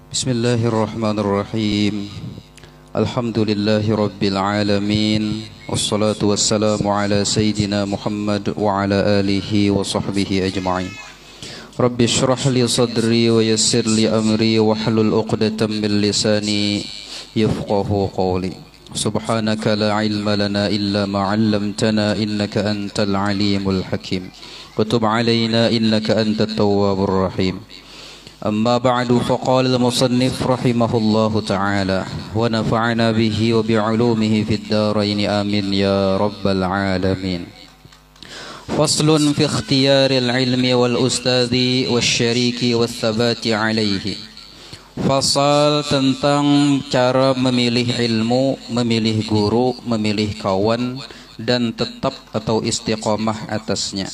Bismillahirrahmanirrahim. Alhamdulillahi rabbil alamin. Wassalatu wassalamu ala sayyidina Muhammad wa ala alihi wa sahbihi ajma'in. Rabbi shrah li sadri wa yassir li amri wa hlul 'uqdatam min lisani yafqahu qawli. Subhanaka la ilma lana illa ma 'allamtana innaka antal alimul hakim. Wa tub 'alaina innaka antat tawwabur rahim. أما بعد فقال المصنف رحمه الله تعالى ونفعنا به وبعلومه في الدارين آمين يا رب العالمين. فصل في اختيار العلم والأستاذ والشريك والثبات عليه. Fasal tentang cara memilih ilmu, memilih guru, memilih kawan dan tetap atau istiqamah atasnya.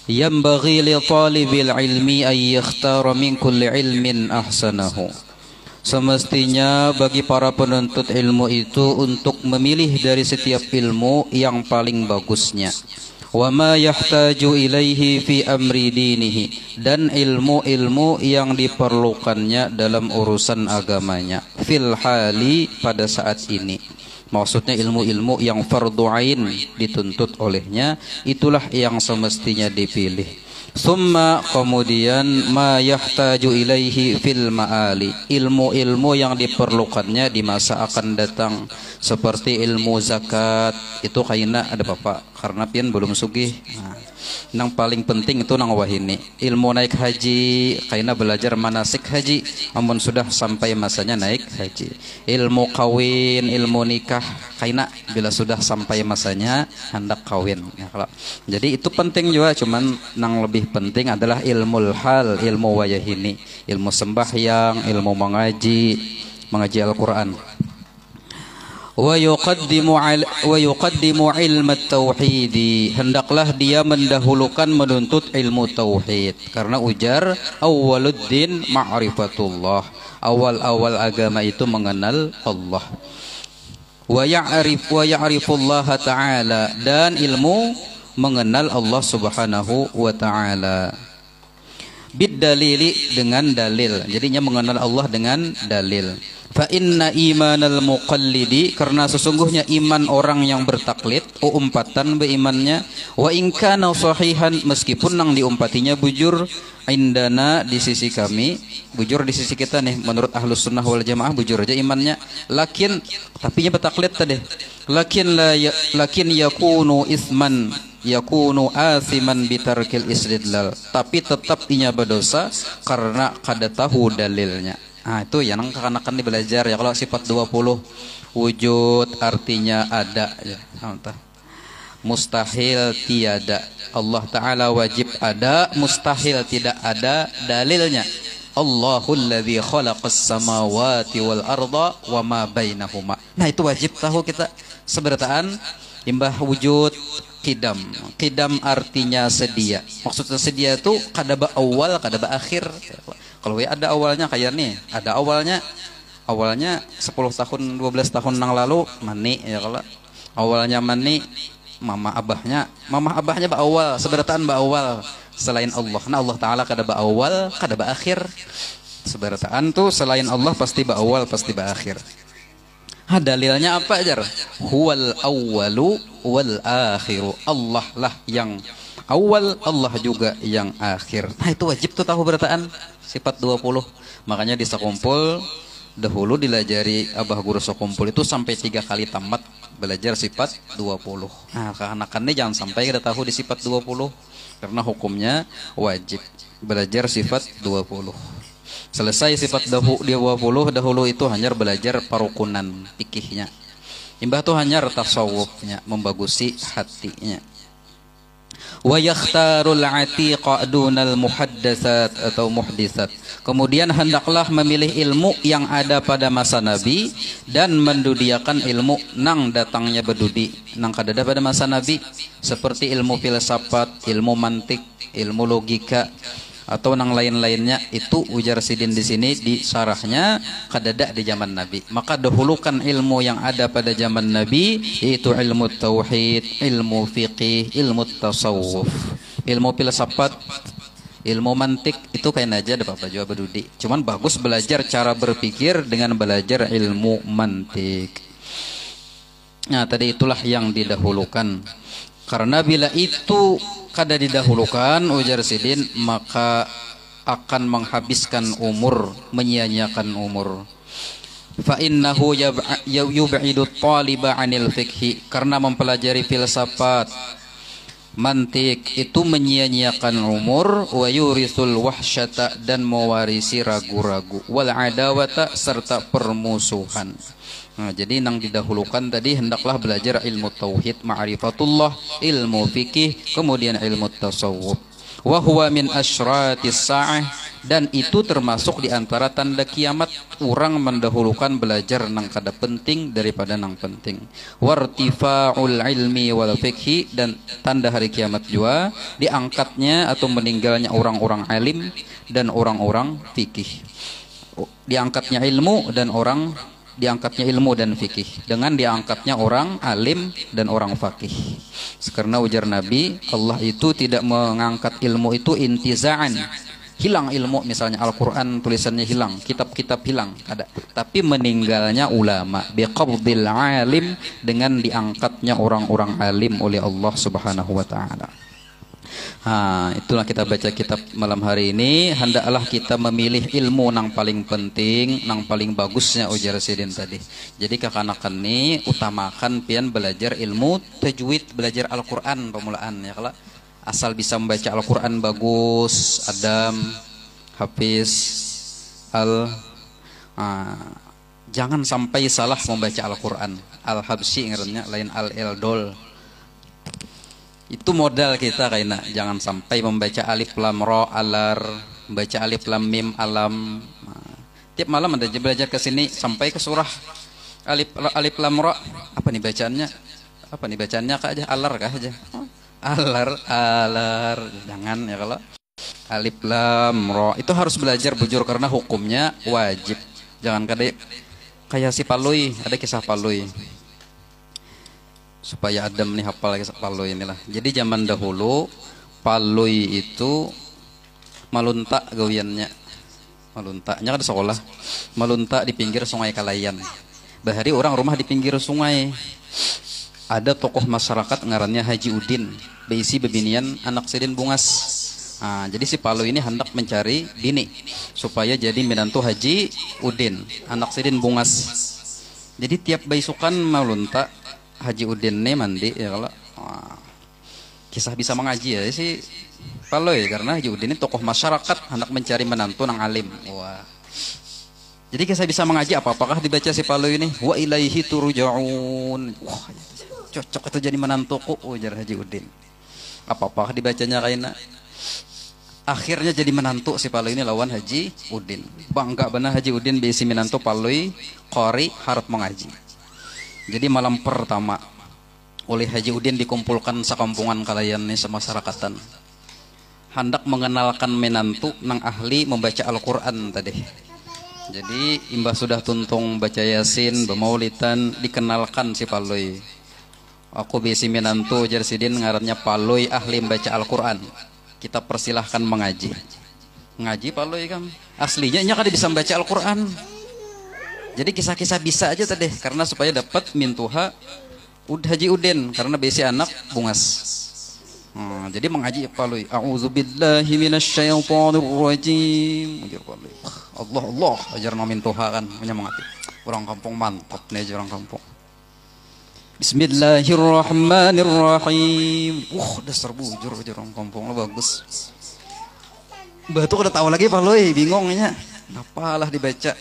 Yambaghi li talibil ilmi ay yakhtara min kulli ilmin ahsanahu. Semestinya bagi para penuntut ilmu itu untuk memilih dari setiap ilmu yang paling bagusnya. Wa ma yahtaju ilaihi fi amri dinihi, dan ilmu-ilmu yang diperlukannya dalam urusan agamanya. Fil hali, pada saat ini. Maksudnya ilmu-ilmu yang fardu ain dituntut olehnya, itulah yang semestinya dipilih. Summa, kemudian ma yahtaju ilaihi fil ma'ali, ilmu-ilmu yang diperlukannya di masa akan datang, seperti ilmu zakat. Itu kayaknya ada bapak karena pian belum sugih. Yang paling penting itu nang wahini ilmu naik haji, kayaknya belajar manasik haji amun sudah sampai masanya naik haji. Ilmu kawin, ilmu nikah, kayaknya bila sudah sampai masanya hendak kawin ya, kalau. Jadi itu penting juga, cuman nang lebih penting adalah ilmu hal, ilmu wayahini, ilmu sembahyang, ilmu mengaji Al-Quran. Wa yuqaddimu ilmu tauhid, hendaklah dia mendahulukan menuntut ilmu tauhid, karena ujar awwaluddin ma'rifatullah, awal-awal agama itu mengenal Allah. Wa ya'rifullaha ta'ala, dan ilmu mengenal Allah subhanahu wa ta'ala. Bid-dalili, dengan dalil, jadinya mengenal Allah dengan dalil. Fa inna imanal muqallidi, karena sesungguhnya iman orang yang bertaklid, umpatan berimannya, wa in kana sahihan, meskipun nang diumpatinya bujur, indana, di sisi kami, bujur di sisi kita nih, menurut ahlus sunnah wal jamaah bujur aja imannya, lakin tapinya bertaklid tadi, lakin yakunu isman, yakunu asiman bitarkil istidlal, tapi tetap inya berdosa karena kada tahu dalilnya. Nah itu yang akan belajar ya. Kalau sifat 20 wujud artinya ada ya. Mustahil tiada, Allah Ta'ala wajib ada, mustahil tidak ada, dalilnya Allahul ladzi khalaqas samawati wal arda wa ma bainahuma. Nah itu wajib tahu kita. Seberataan imbah wujud qidam. Qidam artinya sedia. Maksudnya sedia itu kada ba awal, kada ba akhir. Kalau ada awalnya kayak nih, ada awalnya 10 tahun 12 tahun yang lalu mani ya, kalau awalnya mani mama abahnya ba awal, seberataan ba awal selain Allah. Nah Allah Ta'ala kada ba awal, kada ba akhir. Seberataan tuh selain Allah pasti ba awal, pasti ba akhir. Dalilnya apa ajar? Huwal awwalu wal akhiru, Allah lah yang awal, Allah juga yang akhir. Nah itu wajib tuh tahu berataan sifat 20. Makanya di sekumpul dahulu dilajari abah guru sekumpul itu sampai 3 kali tamat belajar sifat 20. Nah keanakannya jangan sampai kita tahu di sifat 20, karena hukumnya wajib belajar sifat 20. Selesai sifat 20 dahulu itu hanya belajar parukunan fikihnya. Imbah tuh hanya tasawufnya, membagusi hatinya. Wa yakhtarul atiqa dunal muhaddatsat atau muhditsat. Kemudian hendaklah memilih ilmu yang ada pada masa Nabi dan mendudiakan ilmu nang datangnya bedudi nang kadada pada masa Nabi, seperti ilmu filsafat, ilmu mantik, ilmu logika, atau nang lain-lainnya. Itu ujar Sidin di sini di syarahnya kadada di zaman Nabi. Maka dahulukan ilmu yang ada pada zaman Nabi, yaitu ilmu tauhid, ilmu fiqih, ilmu tasawuf. ilmu filsafat, ilmu mantik itu kain aja ada Bapak Jawa Bedudi. Cuman bagus belajar cara berpikir dengan belajar ilmu mantik. Nah, tadi itulah yang didahulukan. Karena bila itu kada didahulukan ujar Sidin, maka akan menghabiskan umur, menyia-nyiakan umur. Fa innahu yub'idu taliba 'anil fikhi, karena mempelajari filsafat, mantik itu menyia-nyiakan umur, wa yurisul wahsyata, dan mewarisi ragu-ragu, wal adawata, serta permusuhan. Nah, jadi yang didahulukan tadi hendaklah belajar ilmu tauhid, ma'rifatullah, ilmu fikih, kemudian ilmu tasawuf. Wa huwa min asyratis sa'ah, dan itu termasuk di antara tanda kiamat. Orang mendahulukan belajar nang kada penting daripada nang penting. Wartifa'ul ilmi wal fikhi, dan tanda hari kiamat juga diangkatnya atau meninggalnya orang-orang alim dan orang-orang fikih. Diangkatnya ilmu dan fikih dengan diangkatnya orang alim dan orang fakih. Karena ujar Nabi, Allah itu tidak mengangkat ilmu itu intiza'an, hilang ilmu, misalnya Al-Quran tulisannya hilang, kitab-kitab hilang, ada. Tapi meninggalnya ulama, biqabdil alim, dengan diangkatnya orang-orang alim oleh Allah Subhanahu wa ta'ala. Itulah kita baca kitab malam hari ini. Hendaklah kita memilih ilmu nang paling penting, nang paling bagusnya ujar Sidin tadi. Jadi kakanakan ini utamakan pian belajar ilmu tajwid, belajar Al-Quran pemulaan ya. Kalau asal bisa membaca Al-Quran bagus, Adam, Hafiz, jangan sampai salah membaca Al-Quran. Al-Habsyi ngarannya, lain Al-Eldol. Itu modal kita kayaknya, jangan sampai membaca alif lam ra alar, membaca alif lam mim alam. Tiap malam ada belajar ke sini sampai ke surah alif lam ra. Apa nih bacaannya? Kak aja alar kah aja? Alar. Jangan ya, kalau alif lam ra itu harus belajar bujur karena hukumnya wajib. Jangan kayak si Palui, ada kisah Palui. Supaya Adam nih hafal kisah Palui inilah. Jadi zaman dahulu Palui itu malunta gawiannya. Maluntaknya kan di sekolah. Malunta di pinggir sungai Kalayan. Bahari orang rumah di pinggir sungai. Ada tokoh masyarakat ngarannya Haji Udin, beisi bebinian anak Sidin Bungas. Jadi si Palui ini hendak mencari bini supaya jadi menantu Haji Udin, anak Sidin Bungas. Jadi tiap baisukan malunta Haji Udin nih mandi ya, kalau kisah bisa mengaji ya si Palui, karena Haji Udin ini tokoh masyarakat hendak mencari menantu nang alim. Wah. Jadi kisah bisa mengaji apakah dibaca si Palui ini? Wa ilaihi turja'un. Wah, cocok itu jadi menantuku ujar Haji Udin. Apakah dibacanya kaina? Akhirnya jadi menantu si Palui ini lawan Haji Udin. Bangga benar Haji Udin bisi menantu Palui qari harap mengaji. Jadi malam pertama oleh Haji Udin dikumpulkan sekampungan Kalayan ini semasyarakatan. Hendak mengenalkan menantu nang ahli membaca Al-Quran tadi. Jadi imbah sudah tuntung baca Yasin, bemaulitan, dikenalkan si Palui. Aku bisi menantu ujar Sidin ngarannya Palui ahli membaca Al-Quran. Kita persilahkan mengaji. Ngaji Palui kan aslinya nya kan bisa membaca Al-Quran. Jadi kisah-kisah bisa aja tadi, karena supaya dapat mintuha Haji Udin karena besi anak Bungas. Jadi mengaji Palui. A'udzubillahi minasyaitonir rajim. Allah ajar mintuha kan punya mengerti. Orang kampung mantap nih orang kampung. Bismillahirrahmanirrahim. Dasar bujur orang kampung lo bagus. Batu udah tahu lagi Palui, bingungnya. Apalah dibaca.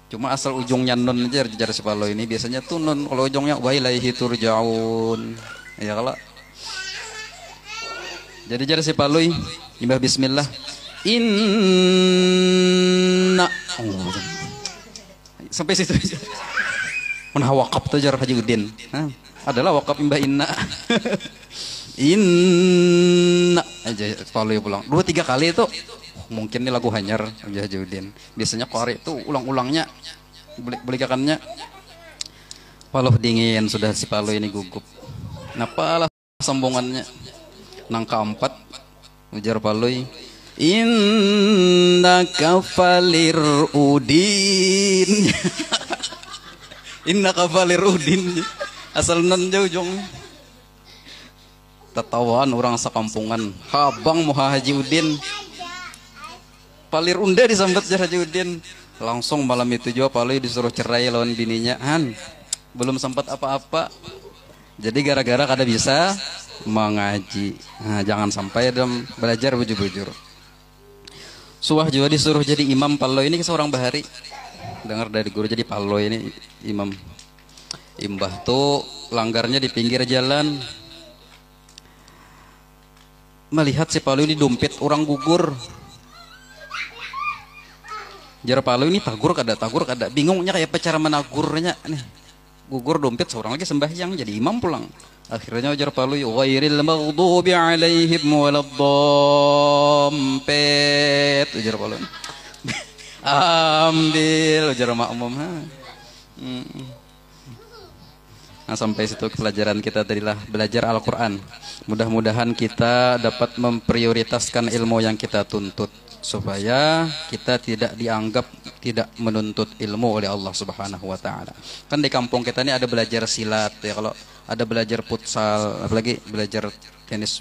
Cuma asal ujungnya nun aja jar si Palui ini biasanya tuh nun, kalau ujungnya wa ilaihi turja'un. Ya kalau. Jadi jar si Palui nyembah bismillah. Inna. Sampai situ aja. Mana wakaf tuh jar Haji Udin. Adalah wakaf imbah inna. Inna aja Palui pulang 2-3 kali itu. Mungkin ini lagu hanyar Haji Udin. Biasanya qari itu ulang-ulangnya belikannya. Paluh dingin sudah si Palui ini gugup. Napalah sambungannya. Nang keempat ujar Paloi, innaka falir udin. Innaka falir udin. Asal nan jauh tetawaan orang sekampungan. Habang Muha Haji Udin. Palir unda disambat jar Haji Udin. Langsung malam itu juga Paloi disuruh cerai lawan bininya. Han, belum sempat apa-apa. Jadi gara-gara kada bisa mengaji. Nah, jangan sampai dalam belajar bujur-bujur. Suah juga disuruh jadi imam Paloi ini seorang bahari. Dengar dari guru jadi Paloi ini imam. Imbah tuh langgarnya di pinggir jalan. Melihat si Paloi ini dompet orang gugur. Jar Paloi ini tagur kada bingungnya kayak apa cara menagurnya nih. Gugur dompet seorang lagi sembahyang jadi imam pulang. Akhirnya jar Paloi ghairil maghdubi alaihim waladdallin. Ujar Paloi. Ambil ujar makmum. Nah, sampai situ pelajaran kita tadilah belajar Al-Quran. Mudah-mudahan kita dapat memprioritaskan ilmu yang kita tuntut supaya kita tidak dianggap tidak menuntut ilmu oleh Allah Subhanahu wa taala. Kan di kampung kita ini ada belajar silat ya, kalau ada belajar futsal, apalagi belajar tenis.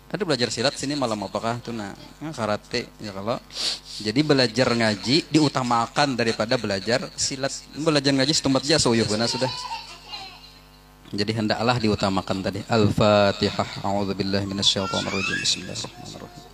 Ada belajar silat sini malam apakah tuh karate ya, kalau jadi belajar ngaji diutamakan daripada belajar silat. Belajar ngaji setempat aja soyuh benar sudah. Jadi hendaklah diutamakan tadi. Al-Fatihah. A'udzubillahi minasyaitonir rajim. Bismillahirrahmanirrahim.